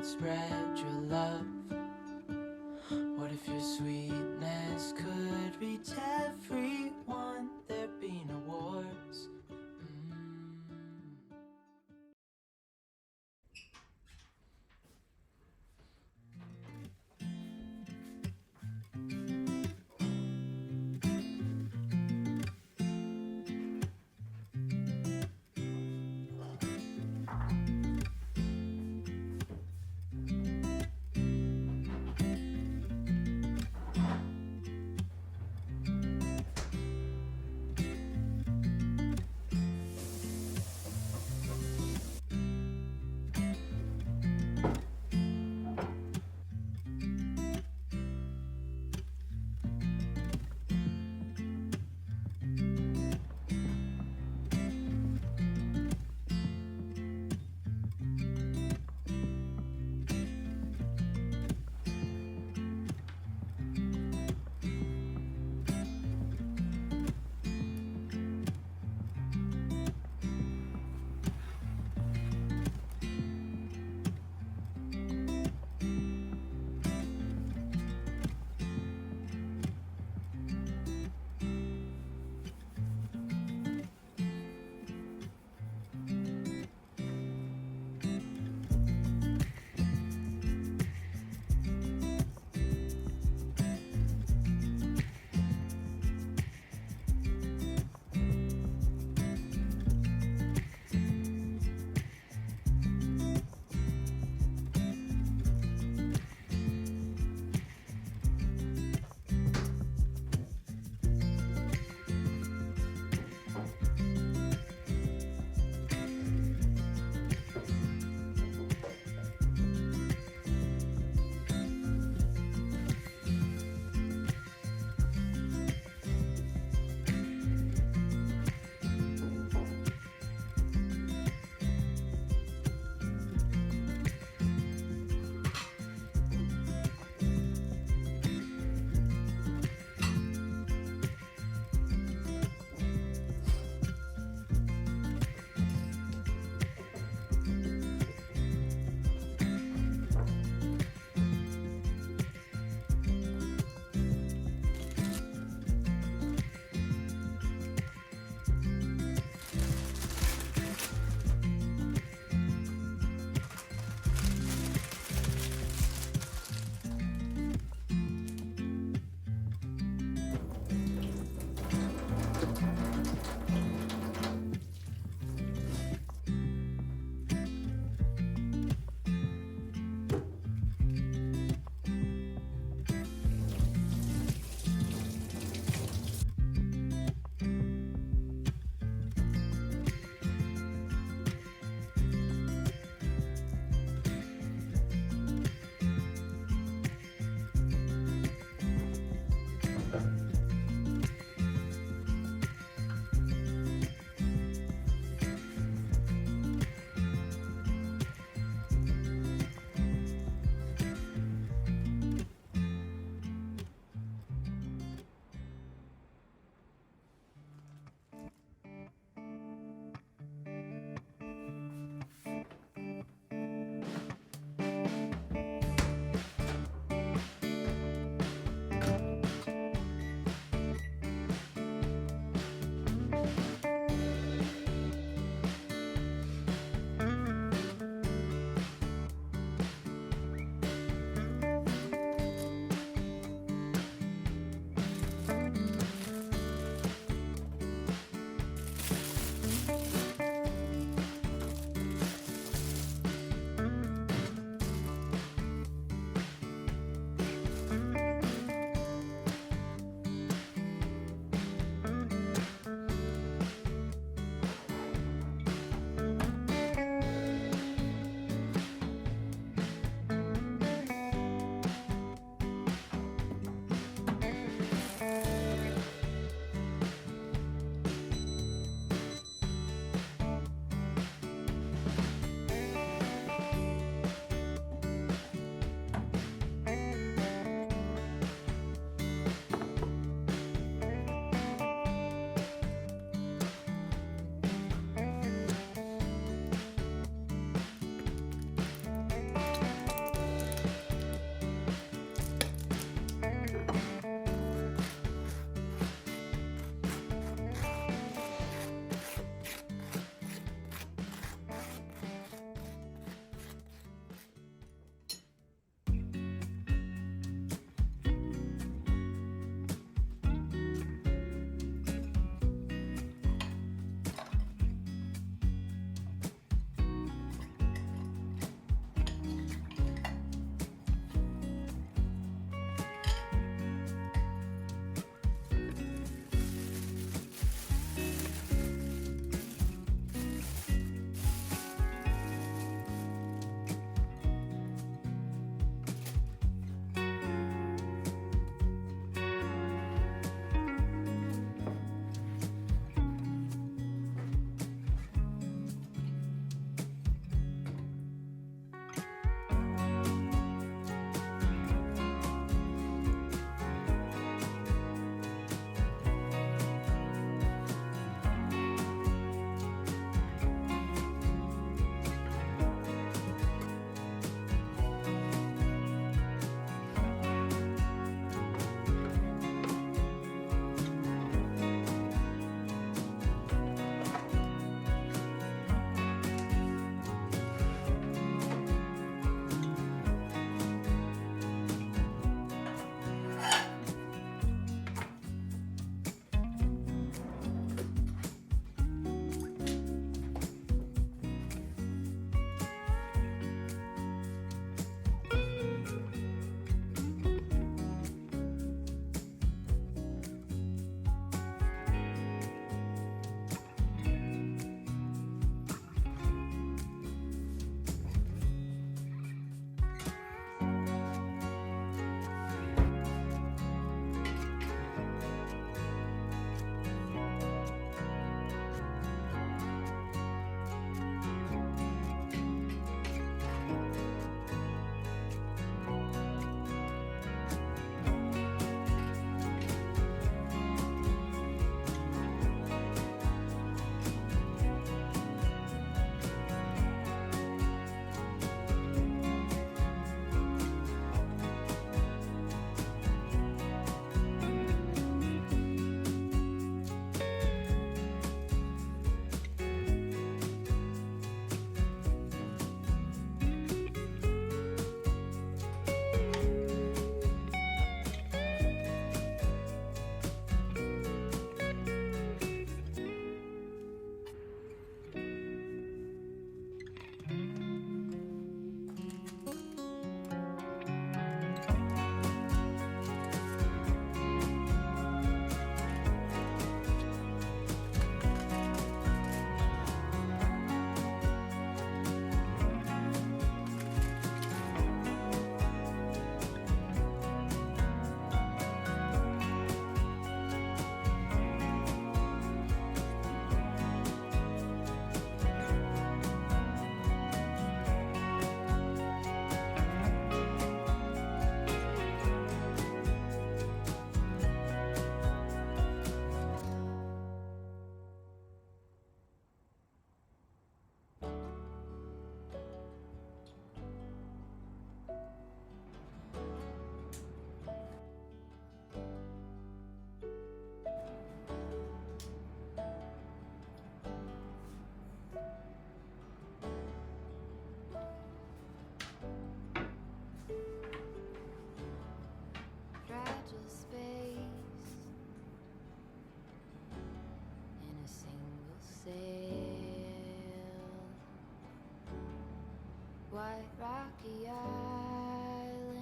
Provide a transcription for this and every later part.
could spread your love? What if your sweetness could reach everyone? There'd be no wars. rocky island,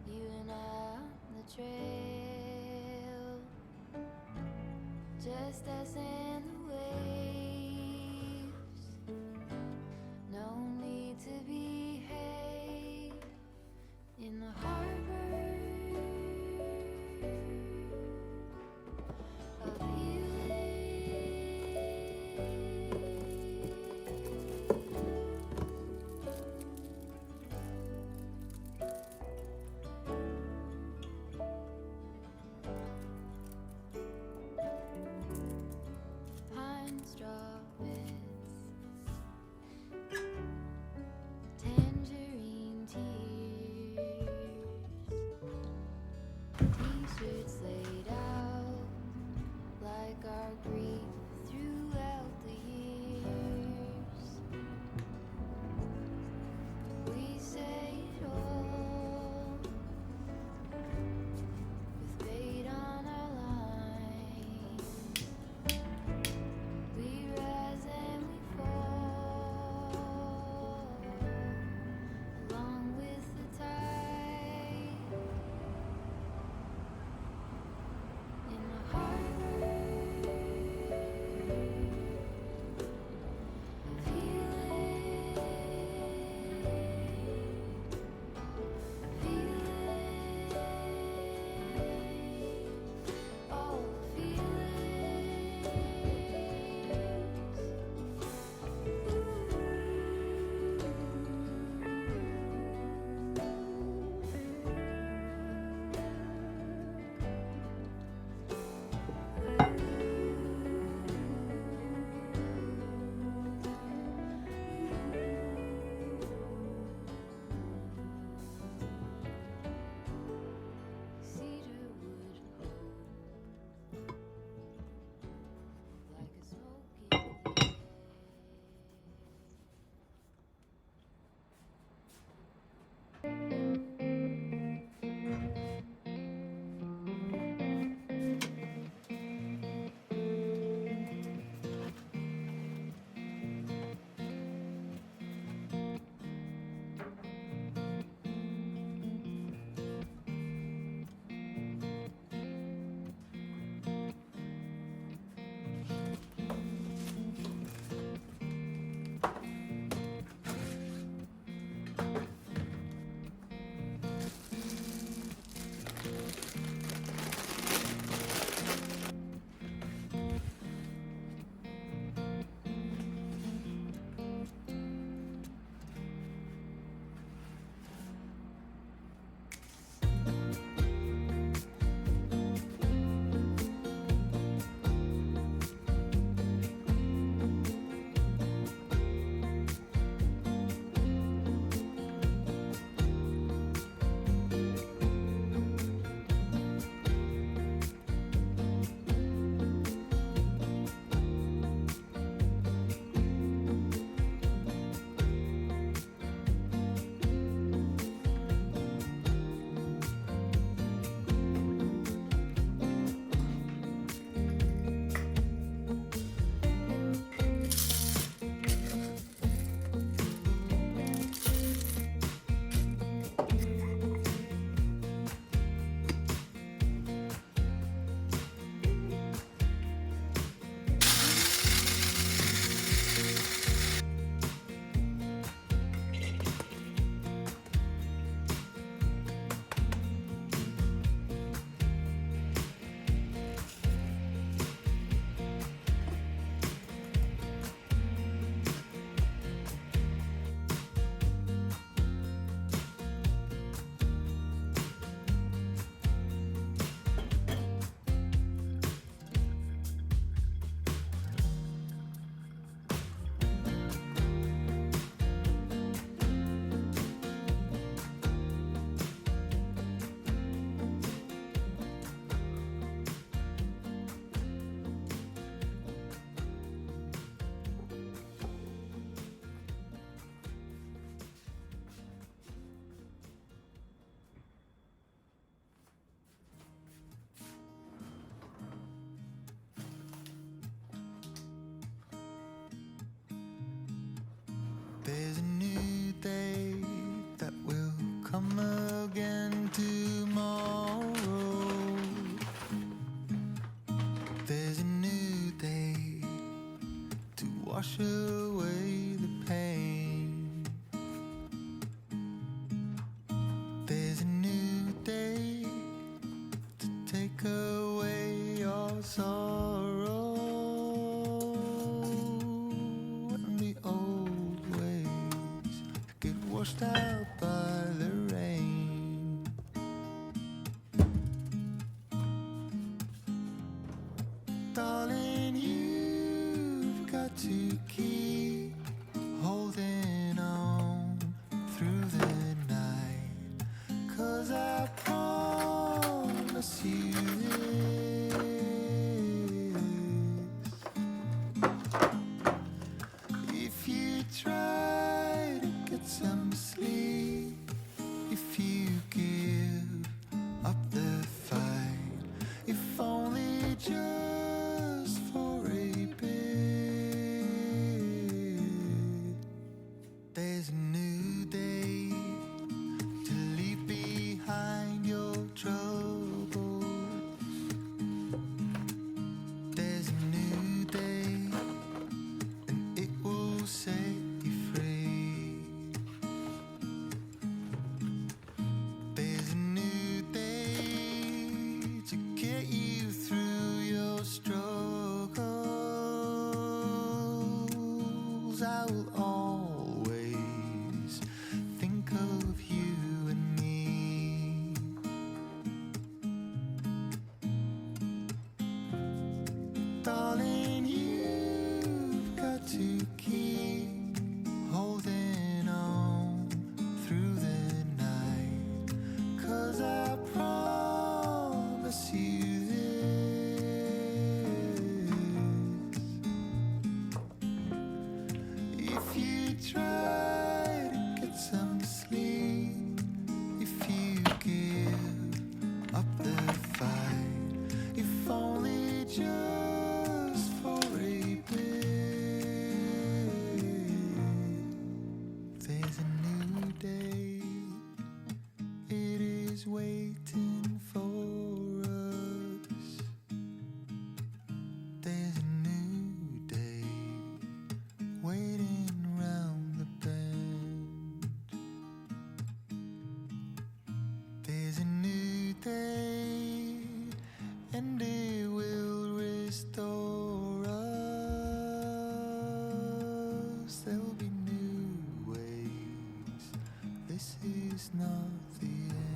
you and I on the trail, just us and the waves. No need to behave in the harbor of pine straw beds, tangerine tears, t-shirts laid out like our grief throughout the years. We say it all with bait on our line. We rise and we fall along with the tide in the harbor of healing. There's a new day to take away your sorrow, and the old ways get washed out by the rain. Darling, you've got to keep holding on through the night, 'cause I promise you this: if you try to get some sleep, if you give up the fight, if only just for a bit, there's a new day to leave behind your troubles. There's a new day, and it will set you free. There's a new day to get you through your struggles. I will always think of you and me. Darling, you've got to keep holding on through the night, 'cause I promise you this: if you try to get some sleep, if you give up the fight, if only just for a bit, there's a new day. It is waiting for us. There's a new day waiting round the bend. There's a new day, and it will restore us. There'll be new ways. This is not the end.